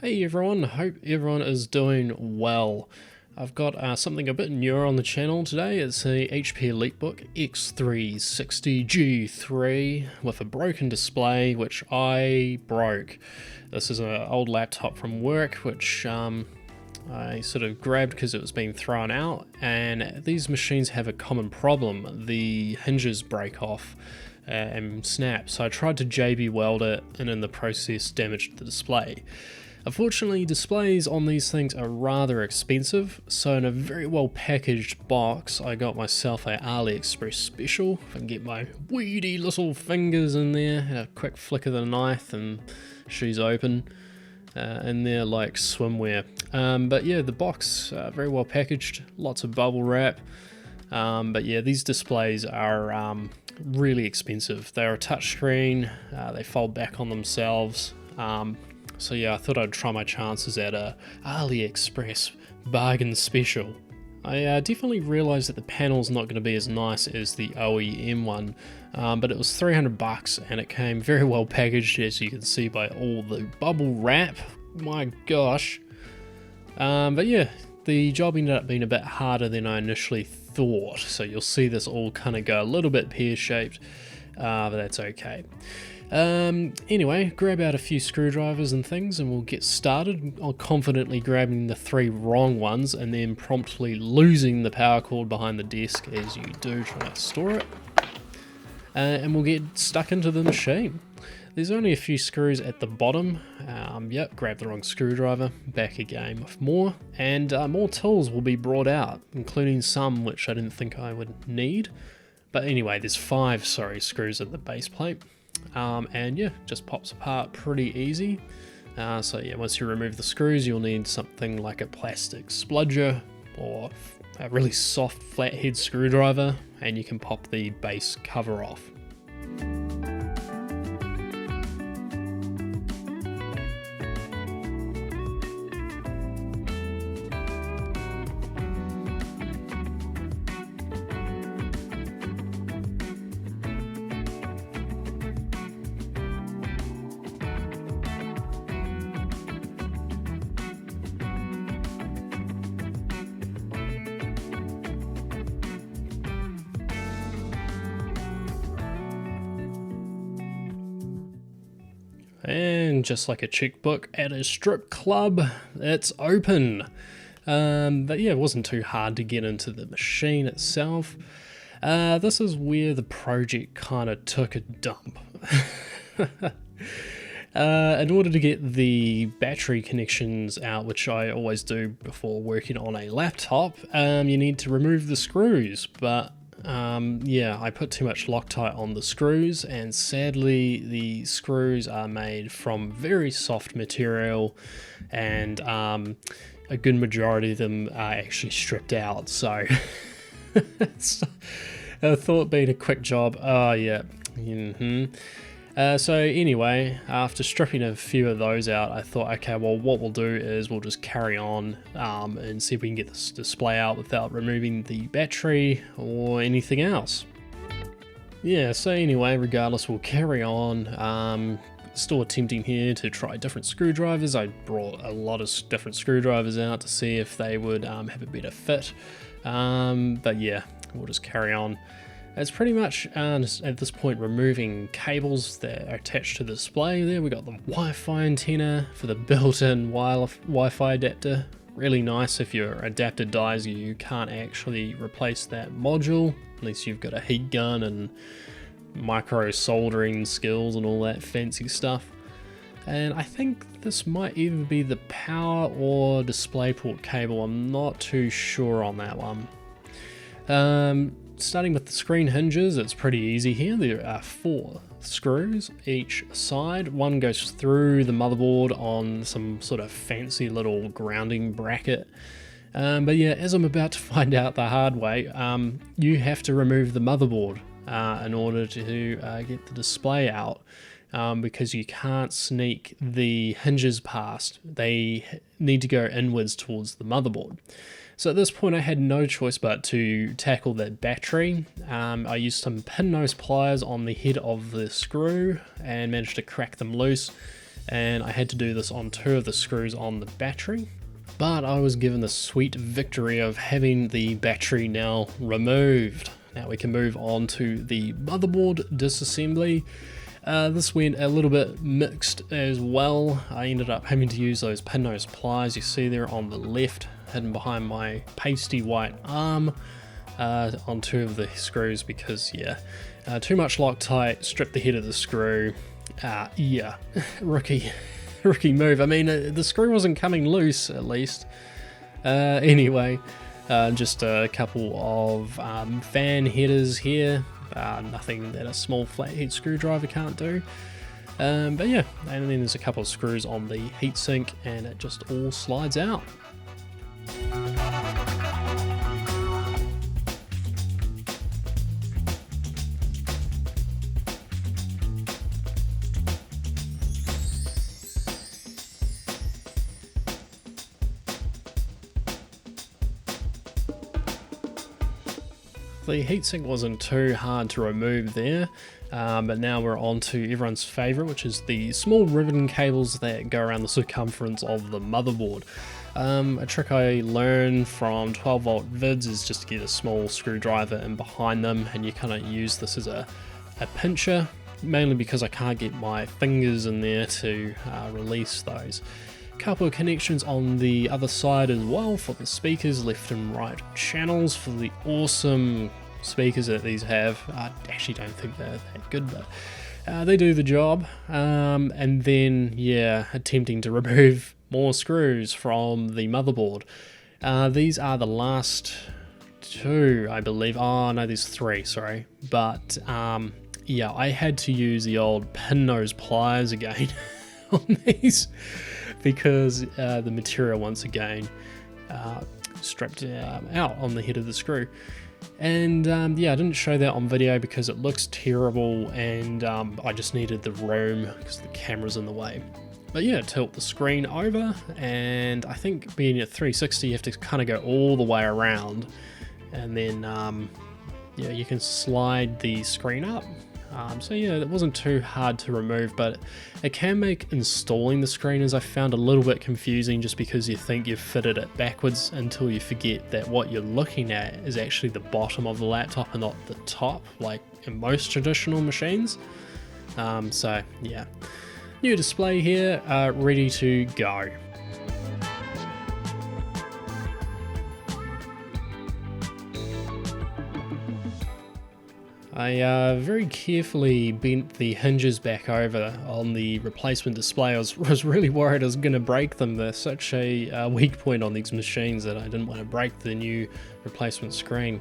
Hey everyone, hope everyone is doing well. I've got something a bit newer on the channel today. It's a HP EliteBook X360 G3 with a broken display which I broke. This is an old laptop from work which I sort of grabbed because it was being thrown out, and these machines have a common problem. The hinges break off and snap, so I tried to JB weld it and in the process damaged the display. Unfortunately, displays on these things are rather expensive, so in a very well packaged box I got myself a AliExpress special. If I can get my weedy little fingers in there, a quick flick of the knife and she's open in there like swimwear. But yeah, the box very well packaged, lots of bubble wrap. But yeah, these displays are really expensive. They're a touchscreen, they fold back on themselves. So yeah, I thought I'd try my chances at a AliExpress bargain special. I definitely realised that the panel's not going to be as nice as the OEM one, but it was $300 and it came very well packaged, as you can see by all the bubble wrap. My gosh. But yeah, the job ended up being a bit harder than I initially thought, so you'll see this all kind of go a little bit pear-shaped, but that's okay. Anyway, grab out a few screwdrivers and things and we'll get started. I'm confidently grabbing the 3 wrong ones and then promptly losing the power cord behind the desk, as you do trying to store it. And we'll get stuck into the machine. There's only a few screws at the bottom. Yep, grab the wrong screwdriver, back again with more, and more tools will be brought out, including some which I didn't think I would need. But anyway, there's 5 screws at the base plate. And yeah, just pops apart pretty easy. So yeah, once you remove the screws, you'll need something like a plastic spludger or a really soft flathead screwdriver, and you can pop the base cover off. And just like a checkbook at a strip club, it's open. But yeah, it wasn't too hard to get into the machine itself. This is where the project kind of took a dump. In order to get the battery connections out, which I always do before working on a laptop, you need to remove the screws, but yeah, I put too much Loctite on the screws, and sadly the screws are made from very soft material, and a good majority of them are actually stripped out, so I thought being a quick job. Yeah. So anyway, after stripping a few of those out, I thought, okay, well, what we'll do is we'll just carry on and see if we can get this display out without removing the battery or anything else. Yeah, so anyway, regardless, we'll carry on. Still attempting here to try different screwdrivers. I brought a lot of different screwdrivers out to see if they would have a better fit. But yeah, we'll just carry on. It's pretty much at this point removing cables that are attached to the display. There we got the Wi-Fi antenna for the built-in Wi-Fi adapter. Really nice. If your adapter dies, you can't actually replace that module unless you've got a heat gun and micro soldering skills and all that fancy stuff. And I think this might either be the power or DisplayPort cable. I'm not too sure on that one. Starting with the screen hinges, it's pretty easy here. There are 4 screws each side. One goes through the motherboard on some sort of fancy little grounding bracket. But yeah, as I'm about to find out the hard way, you have to remove the motherboard in order to get the display out, because you can't sneak the hinges past. They need to go inwards towards the motherboard. So at this point I had no choice but to tackle that battery. I used some pin nose pliers on the head of the screw and managed to crack them loose. and I had to do this on 2 of the screws on the battery. But I was given the sweet victory of having the battery now removed. Now we can move on to the motherboard disassembly. This went a little bit mixed as well. I ended up having to use those pin nose pliers you see there on the left, hidden behind my pasty white arm, on 2 of the screws because, yeah, too much Loctite, stripped the head of the screw. Yeah, rookie move. I mean, the screw wasn't coming loose, at least. Anyway, just a couple of fan headers here. Nothing that a small flathead screwdriver can't do. But yeah, and then there's a couple of screws on the heatsink, and it just all slides out. The heatsink wasn't too hard to remove there, but now we're on to everyone's favourite, which is the small ribbon cables that go around the circumference of the motherboard. A trick I learned from 12 volt vids is just to get a small screwdriver in behind them, and you kind of use this as a pincher, mainly because I can't get my fingers in there to release those. Couple of connections on the other side as well for the speakers, left and right channels for the awesome speakers that these have. I actually don't think they're that good, but they do the job. And then, yeah, attempting to remove more screws from the motherboard. These are the last 2, I believe. Oh no, there's 3, sorry. But yeah, I had to use the old pin nose pliers again on these, because the material once again stripped out on the head of the screw. And yeah, I didn't show that on video because it looks terrible, and I just needed the room because the camera's in the way. But yeah, tilt the screen over, and I think being at 360 you have to kind of go all the way around, and then yeah, you can slide the screen up. So yeah, it wasn't too hard to remove, but it can make installing the screen, as I found, a little bit confusing, just because you think you've fitted it backwards until you forget that what you're looking at is actually the bottom of the laptop and not the top, like in most traditional machines. So yeah, new display here, ready to go. I very carefully bent the hinges back over on the replacement display. I was really worried I was going to break them. They're such a weak point on these machines that I didn't want to break the new replacement screen.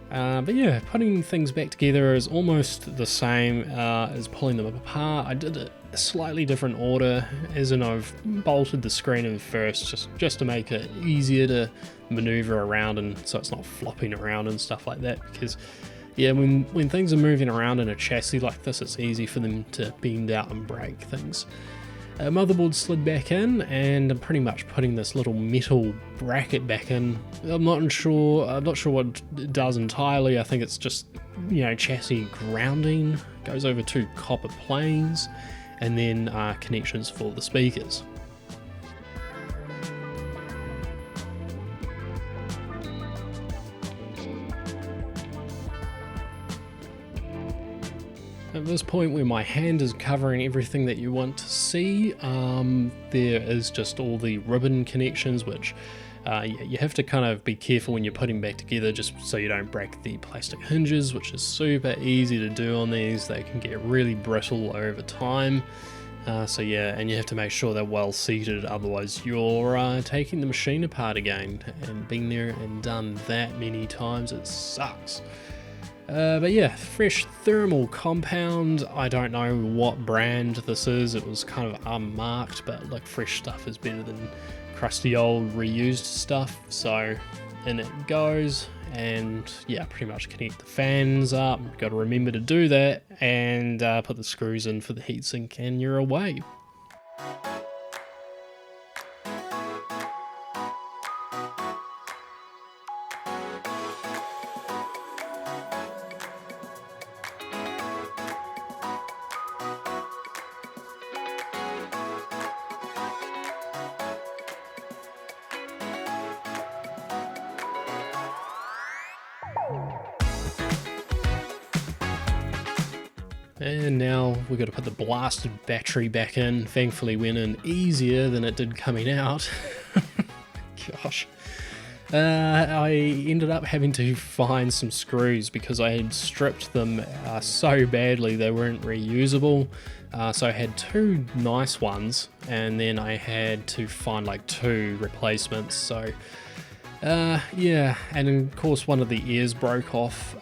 But yeah, putting things back together is almost the same as pulling them apart. I did it a slightly different order, as in I've bolted the screen in first, just to make it easier to maneuver around, and so it's not flopping around and stuff like that, because yeah, when things are moving around in a chassis like this, it's easy for them to bend out and break things. Motherboard slid back in, and I'm pretty much putting this little metal bracket back in. I'm not sure what it does entirely. I think it's just, you know, chassis grounding. Goes over 2 copper planes, and then connections for the speakers. At this point, where my hand is covering everything that you want to see, there is just all the ribbon connections, which yeah, you have to kind of be careful when you're putting back together, just so you don't break the plastic hinges, which is super easy to do on these. They can get really brittle over time. So yeah, and you have to make sure they're well seated, otherwise you're taking the machine apart again, and been there and done that many times, it sucks. But yeah, fresh thermal compound. I don't know what brand this is. It was kind of unmarked, but like, fresh stuff is better than crusty old reused stuff. So in it goes, and yeah, pretty much connect the fans up. Got to remember to do that, and put the screws in for the heatsink, and you're away. And now we've got to put the blasted battery back in. Thankfully went in easier than it did coming out. Gosh. I ended up having to find some screws because I had stripped them so badly they weren't reusable. So I had 2 nice ones, and then I had to find like 2 replacements. So yeah, and of course one of the ears broke off,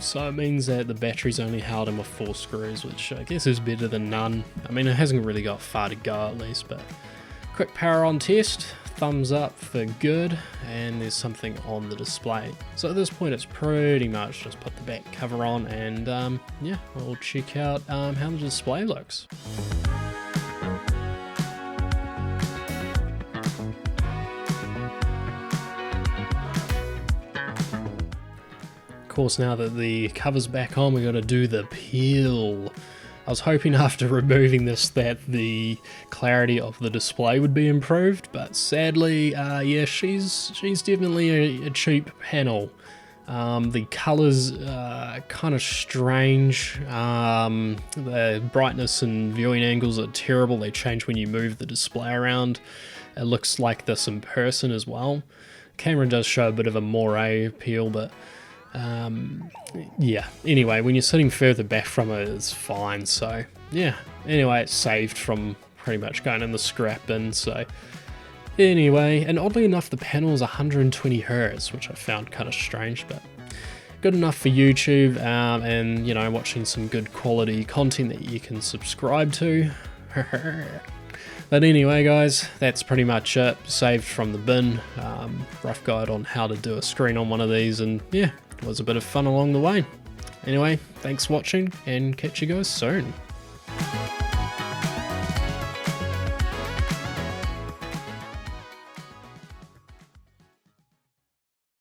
so it means that the battery's only held in with 4 screws, which I guess is better than none. I mean, it hasn't really got far to go at least, but quick power on test, thumbs up for good, and there's something on the display. So at this point it's pretty much just put the back cover on, and yeah, we'll check out how the display looks. Of course, now that the cover's back on, we got to do the peel. I was hoping after removing this that the clarity of the display would be improved, but sadly, yeah, she's definitely a cheap panel. The colors are kind of strange. The brightness and viewing angles are terrible. They change when you move the display around. It looks like this in person as well. Camera does show a bit of a moire peel, but yeah, anyway, when you're sitting further back from it, it's fine. So yeah, anyway, it's saved from pretty much going in the scrap bin. So anyway, and oddly enough, the panel is 120 Hz, which I found kind of strange, but good enough for YouTube, and you know, watching some good quality content that you can subscribe to. But anyway, guys, that's pretty much it. Saved from the bin. Rough guide on how to do a screen on one of these, and yeah, it was a bit of fun along the way. Anyway, thanks for watching, and catch you guys soon.